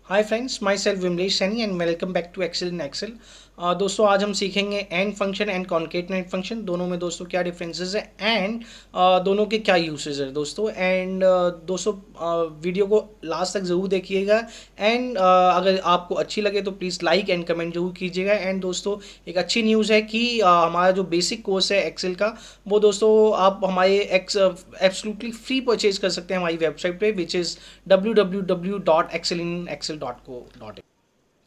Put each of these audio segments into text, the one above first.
Hi friends, myself Vimlesh Saini and welcome back to Excel in Excel. दोस्तों आज हम सीखेंगे and function and concatenate function, दोनों में दोस्तों क्या डिफरेंसेस है एंड दोनों के क्या यूसेज है दोस्तों। एंड दोस्तों वीडियो को लास्ट तक ज़रूर देखिएगा। एंड अगर आपको अच्छी लगे तो प्लीज़ लाइक एंड कमेंट जरूर कीजिएगा। एंड दोस्तों एक अच्छी न्यूज़ है कि हमारा जो बेसिक कोर्स है एक्सेल का, वो दोस्तों आप हमारे एब्सोल्युटली फ्री परचेज कर सकते हैं हमारी वेबसाइट पे, विच इज़ www.excelinexcel.co.in।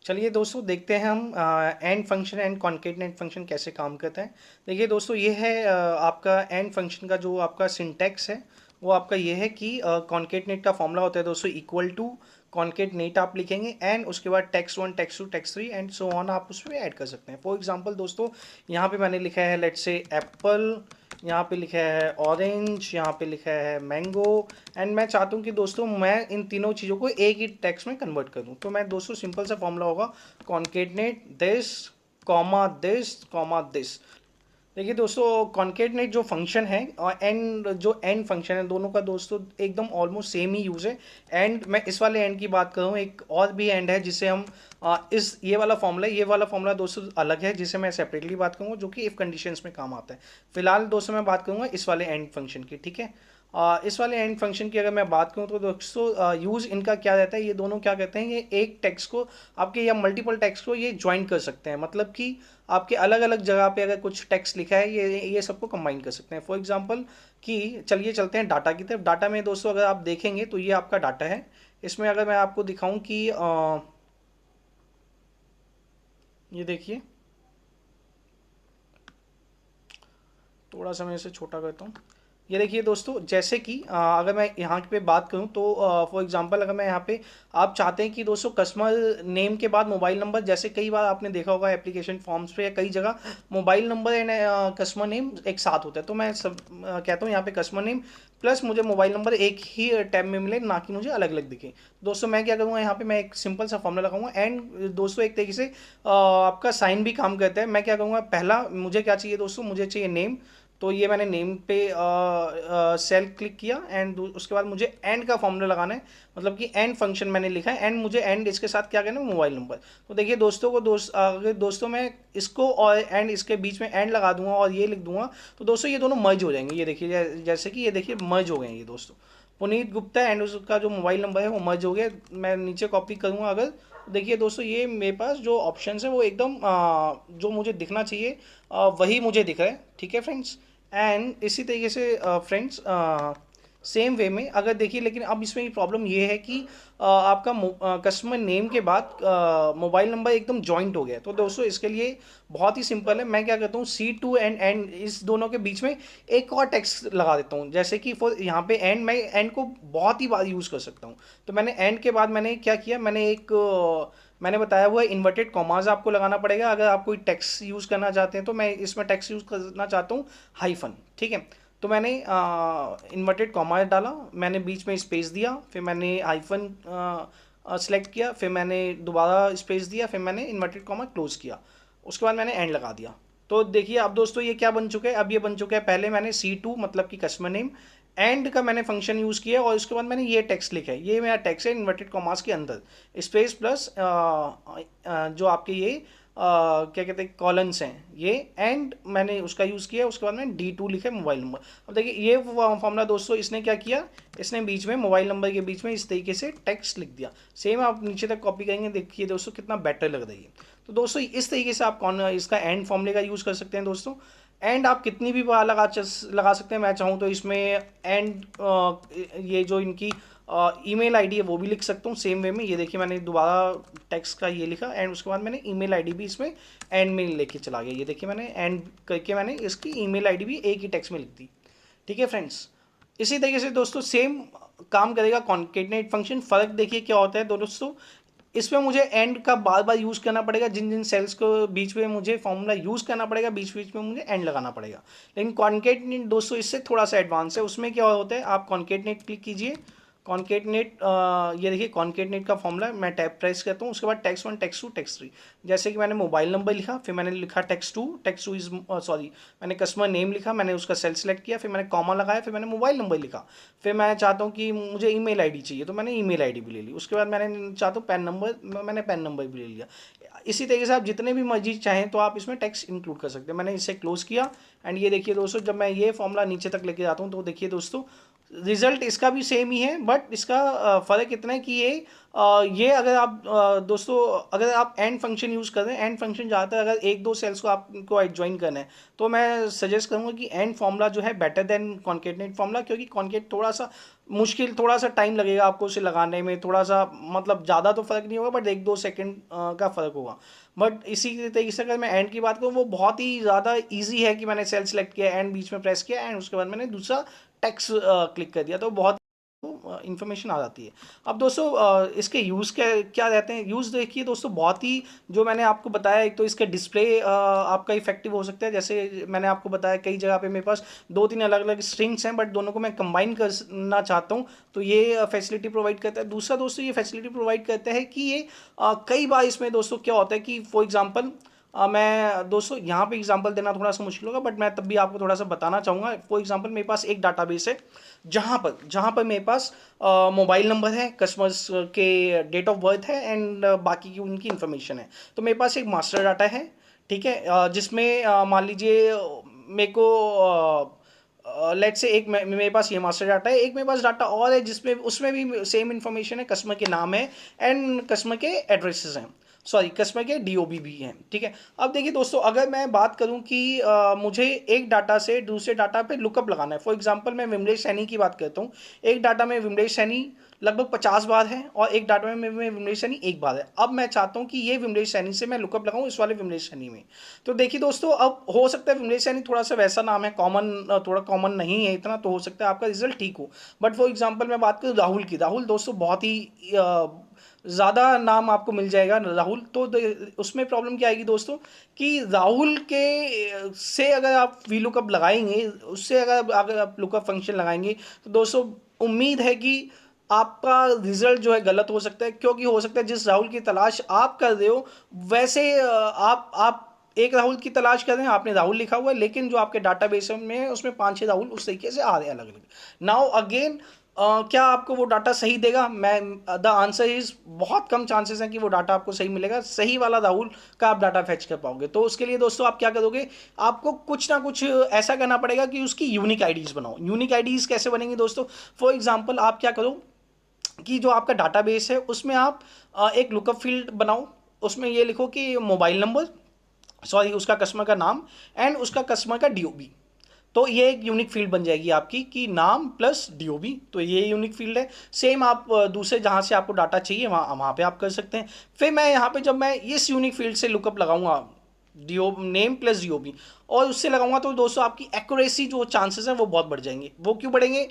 चलिए दोस्तों देखते हैं हम and function and concatenate function कैसे काम करता है। देखिए दोस्तों ये है आपका एंड फंक्शन का जो आपका सिंटैक्स है, वो आपका ये है कि कॉन्केटनेट का फॉर्मूला होता है दोस्तों इक्वल टू कॉन्केटनेट आप लिखेंगे एंड उसके बाद text one text two text three and so on आप उसमें ऐड कर सकते हैं। फॉर एग्जांपल दोस्तों यहाँ पे मैंने लिखा है लेट्स से एप्पल, यहाँ पे लिखा है ऑरेंज, यहाँ पे लिखा है मैंगो। एंड मैं चाहता हूँ कि दोस्तों मैं इन तीनों चीज़ों को एक ही टेक्स्ट में कन्वर्ट कर दूँ। तो मैं दोस्तों सिंपल सा फॉर्मूला होगा कॉन्केटनेट दिस कॉमा दिस। देखिए दोस्तों कॉन्केटनेट जो फंक्शन है और एंड जो एंड फंक्शन है, दोनों का दोस्तों एकदम ऑलमोस्ट सेम ही यूज़ है। एंड मैं इस वाले एंड की बात करूँ, एक और भी एंड है जिसे हम इस ये वाला फॉर्मूला दोस्तों अलग है जिसे मैं सेपरेटली बात करूँगा, जो कि इफ़ कंडीशंस में काम आता है। फिलहाल दोस्तों मैं बात करूँगा इस वाले एंड फंक्शन की, ठीक है। इस वाले एंड फंक्शन की अगर मैं बात करूँ तो दोस्तों यूज़ इनका क्या रहता है, ये दोनों क्या कहते हैं, ये एक टेक्स्ट को आपके या मल्टीपल टेक्स्ट को ये ज्वाइन कर सकते हैं। मतलब कि आपके अलग अलग जगह पे अगर कुछ टेक्स्ट लिखा है, ये सबको कंबाइन कर सकते हैं। फॉर एग्जांपल कि चलिए चलते हैं डाटा की तरफ। डाटा में दोस्तों अगर आप देखेंगे तो ये आपका डाटा है। इसमें अगर मैं आपको दिखाऊं कि ये देखिए, थोड़ा सा मैं इसे छोटा करता हूँ। ये देखिए दोस्तों, जैसे कि अगर मैं यहाँ पे बात करूँ तो फॉर एग्जांपल अगर मैं यहाँ पे आप चाहते हैं कि दोस्तों कस्टमर नेम के बाद मोबाइल नंबर, जैसे कई बार आपने देखा होगा एप्लीकेशन फॉर्म्स पे या कई जगह mobile number and customer name एक साथ होता है। तो मैं सब कहता हूँ यहाँ पे कस्टमर नेम प्लस मुझे मोबाइल नंबर एक ही टैब में मिले, ना कि मुझे अलग अलग दिखे। दोस्तों मैं क्या करूँगा, यहाँ पे मैं एक सिंपल सा फॉर्मूला लगाऊंगा। एंड दोस्तों एक तरीके से आपका साइन भी काम करता है। मैं क्या करूँगा, पहला मुझे क्या चाहिए दोस्तों, मुझे चाहिए नेम। तो ये मैंने नेम पे सेल क्लिक किया एंड उसके बाद मुझे एंड का फॉर्मूला लगाना है। मतलब कि एंड फंक्शन मैंने लिखा है एंड मुझे एंड इसके साथ क्या करना है, मोबाइल नंबर। तो देखिए दोस्तों को अगर दोस्तों मैं इसको और एंड इसके बीच में एंड लगा दूंगा और ये लिख दूंगा, तो दोस्तों ये दोनों मर्ज हो जाएंगे। ये देखिए जैसे कि ये देखिए मर्ज हो गए ये दोस्तों। पुनीत गुप्ता एंड उसका जो मोबाइल नंबर है वो मर्ज हो गया। मैं नीचे कॉपी करूँगा अगर, तो देखिए दोस्तों ये मेरे पास जो ऑप्शन है वो एकदम जो मुझे दिखना चाहिए वही मुझे दिख रहा है, ठीक है फ्रेंड्स। एंड इसी तरीके से फ्रेंड्स सेम वे में अगर देखिए, लेकिन अब इसमें प्रॉब्लम ये है कि आपका कस्टमर नेम के बाद मोबाइल नंबर एकदम जॉइंट हो गया। तो दोस्तों इसके लिए बहुत ही सिंपल है। मैं क्या करता हूँ, C2 एंड एंड इस दोनों के बीच में एक और टेक्स्ट लगा देता हूँ। जैसे कि फॉर यहाँ पे एंड, मैं एंड को बहुत ही बार यूज़ कर सकता हूँ। तो मैंने एंड के बाद मैंने क्या किया, मैंने बताया हुआ इन्वर्टेड कॉमाज आपको लगाना पड़ेगा अगर आप कोई टेक्स्ट यूज़ करना चाहते हैं। तो मैं इसमें टेक्स्ट यूज़ करना चाहता हूँ हाइफन, ठीक है। तो मैंने इन्वर्टेड कॉमा डाला, मैंने बीच में स्पेस दिया, फिर मैंने हाइफन सेलेक्ट किया, फिर मैंने दोबारा स्पेस दिया, फिर मैंने इन्वर्टेड कॉमा क्लोज किया, उसके बाद मैंने एंड लगा दिया। तो देखिए अब दोस्तों ये क्या बन चुका है, अब ये बन चुका है, पहले मैंने C2 मतलब कि कस्टमर नेम एंड का मैंने फंक्शन यूज़ किया और उसके बाद मैंने ये टेक्स्ट लिखा है। ये मेरा टेक्स्ट है इन्वर्टेड कॉमास के अंदर, स्पेस प्लस जो आपके ये क्या कहते हैं कॉलन्स हैं ये, एंड मैंने उसका यूज़ किया। उसके बाद मैंने D2 लिखा है मोबाइल नंबर। अब देखिए ये फॉर्मूला दोस्तों इसने क्या किया, इसने बीच में मोबाइल नंबर के बीच में इस तरीके से टेक्स्ट लिख दिया। सेम आप नीचे तक कॉपी करेंगे, देखिए दोस्तों कितना बेटर लग रही है। तो दोस्तों इस तरीके से आप इसका एंड फॉर्मूले का यूज़ कर सकते हैं दोस्तों। एंड आप कितनी भी बार लगा सकते हैं। मैं चाहूँ तो इसमें एंड ये जो इनकी ईमेल आईडी है वो भी लिख सकता हूँ सेम वे में। ये देखिए मैंने दोबारा टेक्स्ट का ये लिखा एंड उसके बाद मैंने ईमेल आईडी भी इसमें एंड में लेके चला गया। ये देखिए मैंने एंड करके मैंने इसकी ईमेल आईडी भी एक ही टेक्स्ट में लिख दी, ठीक है फ्रेंड्स। इसी तरीके से दोस्तों सेम काम करेगा कॉन्केटनेट फंक्शन। फ़र्क देखिए क्या होता है दोस्तों, इसमें मुझे एंड का बार बार यूज़ करना पड़ेगा, जिन जिन सेल्स को बीच में मुझे फॉर्मूला यूज़ करना पड़ेगा, बीच बीच में मुझे एंड लगाना पड़ेगा। लेकिन कॉन्केटनेट दोस्तों इससे थोड़ा सा एडवांस है। उसमें क्या होता है, आप कॉन्केटनेट क्लिक कीजिए, कॉन्केटनेट, ये देखिए कॉन्केटनेट का फॉर्मूला, मैं टैब प्रेस करता हूँ, उसके बाद टेक्स्ट 1 टेक्स्ट 2 टेक्स्ट 3। जैसे कि मैंने मोबाइल नंबर लिखा, फिर मैंने लिखा टेक्स्ट 2 इज सॉरी, मैंने कस्टमर नेम लिखा, मैंने उसका सेल सेलेक्ट किया, फिर मैंने कॉमा लगाया, फिर मैंने मोबाइल नंबर लिखा। फिर मैं चाहता हूँ कि मुझे ईमेल आईडी चाहिए, तो मैंने ईमेल आईडी भी ले ली। उसके बाद मैंने चाहता हूँ पैन नंबर, मैंने पैन नंबर भी ले लिया। इसी तरीके से आप जितने भी मर्जी चाहें तो आप इसमें टेक्स्ट इंक्लूड कर सकते हैं। मैंने इसे क्लोज किया एंड ये देखिए दोस्तों, जब मैं ये फॉर्मूला नीचे तक लेके जाता हूँ तो देखिए दोस्तों रिजल्ट इसका भी सेम ही है, बट इसका फ़र्क इतना है कि ये अगर आप दोस्तों अगर आप एंड फंक्शन यूज़ कर रहे हैं, एंड फंक्शन ज़्यादातर अगर एक दो सेल्स को आपको ज्वाइन करना है तो मैं सजेस्ट करूँगा कि एंड फॉर्मूला जो है बेटर देन कॉन्केटनेट फॉर्मूला, क्योंकि कॉन्केट थोड़ा सा मुश्किल, थोड़ा सा टाइम लगेगा आपको उसे लगाने में, थोड़ा सा मतलब ज़्यादा तो फ़र्क नहीं होगा बट 1-2 सेकेंड का फ़र्क होगा। बट इसी तरीके से अगर मैं एंड की बात करूँ, वो बहुत ही ज़्यादा ईजी है कि मैंने सेल सेलेक्ट किया, एंड बीच में प्रेस किया एंड उसके बाद मैंने दूसरा टेक्स्ट क्लिक कर दिया, तो बहुत इन्फॉर्मेशन आ जाती है। अब दोस्तों इसके यूज़ क्या रहते हैं, यूज़ देखिए दोस्तों, बहुत ही जो मैंने आपको बताया, एक तो इसका डिस्प्ले आपका इफेक्टिव हो सकता है। जैसे मैंने आपको बताया कई जगह पे मेरे पास 2-3 अलग अलग स्ट्रिंग्स हैं, बट दोनों को मैं कंबाइन करना चाहता हूँ, तो ये फैसिलिटी प्रोवाइड करता है। दूसरा दोस्तों ये फैसिलिटी प्रोवाइड करता है कि ये कई बार इसमें दोस्तों क्या होता है कि फॉर एग्जाम्पल मैं दोस्तों यहाँ पे एग्जांपल देना थोड़ा सा मुश्किल होगा, बट मैं तब भी आपको थोड़ा सा बताना चाहूँगा। फॉर एग्जांपल मेरे पास एक डाटाबेस है जहाँ पर मेरे पास मोबाइल नंबर है, कस्टमर्स के डेट ऑफ बर्थ है एंड बाकी की उनकी इन्फॉर्मेशन है। तो मेरे पास एक मास्टर डाटा है, ठीक है, जिसमें मान लीजिए मेरे को लेट से एक मेरे पास ये मास्टर डाटा है, एक मेरे पास डाटा और है जिसमें उसमें भी सेम इन्फॉर्मेशन है, कस्टमर के नाम है एंड कस्टमर के एड्रेसेस हैं, सॉरी कस्टमर के डीओबी भी हैं, ठीक है। अब देखिए दोस्तों, अगर मैं बात करूं कि मुझे एक डाटा से दूसरे डाटा पे लुकअप लगाना है, फॉर एग्जांपल मैं विमलेश सैनी की बात करता हूं, एक डाटा में विमलेश सैनी लगभग 50 बार है और एक डाटा में विमलेश सैनी एक बार है। अब मैं चाहता हूं कि ये विमलेश सैनी से मैं लुकअप लगाऊं इस वाले विमलेश सैनी में। तो देखिए दोस्तों, अब हो सकता है विमलेश सैनी थोड़ा सा वैसा नाम है, थोड़ा कॉमन नहीं है इतना, तो हो सकता है आपका रिजल्ट ठीक हो। बट फॉर एग्जाम्पल मैं बात करूँ राहुल की, राहुल दोस्तों बहुत ही ज़्यादा नाम आपको मिल जाएगा राहुल। तो उसमें प्रॉब्लम क्या आएगी दोस्तों कि राहुल के से अगर आप वी लुकअप लगाएंगे, उससे अगर आप लुकअप फंक्शन लगाएंगे तो दोस्तों उम्मीद है कि आपका रिजल्ट जो है गलत हो सकता है, क्योंकि हो सकता है जिस राहुल की तलाश आप कर रहे हो वैसे आप एक राहुल की तलाश कर रहे हैं, आपने राहुल लिखा हुआ है, लेकिन जो आपके डाटाबेस में है उसमें 5-6 राहुल उस तरीके से आ रहे हैं अलग अलग। नाउ अगेन क्या आपको वो डाटा सही देगा? द आंसर इज बहुत कम चांसेस हैं कि वो डाटा आपको सही मिलेगा, सही वाला राहुल का आप डाटा फैच कर पाओगे। तो उसके लिए दोस्तों आप क्या करोगे, आपको कुछ ना कुछ ऐसा करना पड़ेगा कि उसकी यूनिक आईडीज बनाओ। यूनिक आईडीज कैसे बनेंगी दोस्तों? फॉर एग्जांपल आप क्या करो कि जो आपका डाटाबेस है उसमें आप एक लुकअप फील्ड बनाओ, उसमें ये लिखो कि मोबाइल नंबर, सॉरी उसका कस्टमर का नाम एंड उसका कस्टमर का डीओबी। तो ये एक यूनिक फील्ड बन जाएगी आपकी कि नाम प्लस डीओबी, तो ये यूनिक फील्ड है। सेम आप दूसरे जहाँ से आपको डाटा चाहिए वहाँ पे आप कर सकते हैं। फिर मैं यहाँ पे जब मैं इस यूनिक फील्ड से लुकअप लगाऊंगा नेम प्लस डीओबी और उससे लगाऊंगा, तो दोस्तों आपकी एक्यूरेसी जो चांसेस हैं वो बहुत बढ़ जाएंगे। वो क्यों बढ़ेंगे?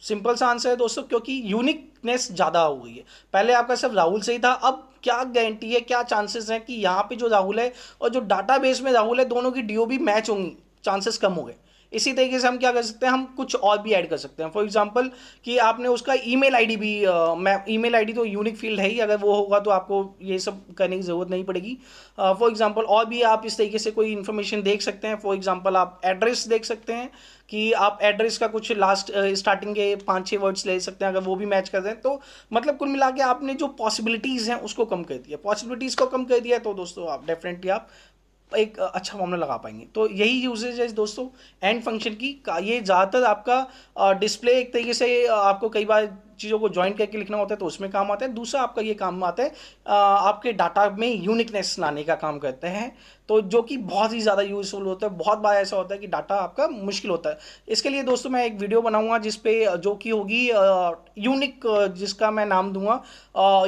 सिंपल सा आंसर है दोस्तों, क्योंकि यूनिकनेस ज़्यादा हो गई है। पहले आपका सिर्फ राहुल सही था, अब क्या गारंटी है, क्या चांसेस हैं कि यहाँ पे जो राहुल है और जो डाटाबेस में राहुल है दोनों की डीओबी मैच होंगी? चांसेस कम हो गए। इसी तरीके से हम क्या कर सकते हैं, हम कुछ और भी ऐड कर सकते हैं। फॉर एग्जांपल कि आपने उसका ईमेल आईडी भी मैं ईमेल आईडी तो यूनिक फील्ड है ही, अगर वो होगा तो आपको ये सब करने की ज़रूरत नहीं पड़ेगी। फॉर एग्जांपल और भी आप इस तरीके से कोई इन्फॉर्मेशन देख सकते हैं। फॉर एग्जांपल आप एड्रेस देख सकते हैं कि आप एड्रेस का कुछ लास्ट स्टार्टिंग के 5-6 वर्ड्स ले सकते हैं, अगर वो भी मैच कर दें तो मतलब कुल मिला के आपने जो पॉसिबिलिटीज़ हैं उसको कम कर दिया। पॉसिबिलिटीज़ को कम कर दिया तो दोस्तों आप डेफिनेटली आप एक अच्छा फॉर्मूला लगा पाएंगे। तो यही यूजेज है दोस्तों एंड फंक्शन की। ये ज़्यादातर आपका डिस्प्ले एक तरीके से आपको कई बार चीज़ों को ज्वाइन करके लिखना होता है तो उसमें काम आता है। दूसरा आपका ये काम आता है आपके डाटा में यूनिकनेस लाने का काम करते हैं, तो जो कि बहुत ही ज़्यादा यूजफुल होता है। बहुत बार ऐसा होता है कि डाटा आपका मुश्किल होता है। इसके लिए दोस्तों मैं एक वीडियो बनाऊंगा जिस पे जो कि होगी यूनिक, जिसका मैं नाम दूंगा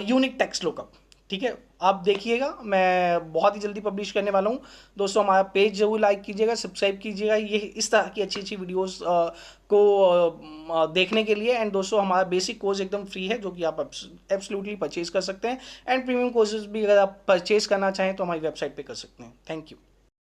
यूनिक टेक्स्ट लुकअप, ठीक है। आप देखिएगा, मैं बहुत ही जल्दी पब्लिश करने वाला हूँ दोस्तों। हमारा पेज जरूर लाइक कीजिएगा, सब्सक्राइब कीजिएगा ये इस तरह की अच्छी अच्छी वीडियोस को देखने के लिए। एंड दोस्तों हमारा बेसिक कोर्स एकदम फ्री है जो कि आप एब्सोल्युटली परचेज कर सकते हैं, एंड प्रीमियम कोर्सेज भी अगर आप परचेज करना चाहें तो हमारी वेबसाइट पे कर सकते हैं। Thank you.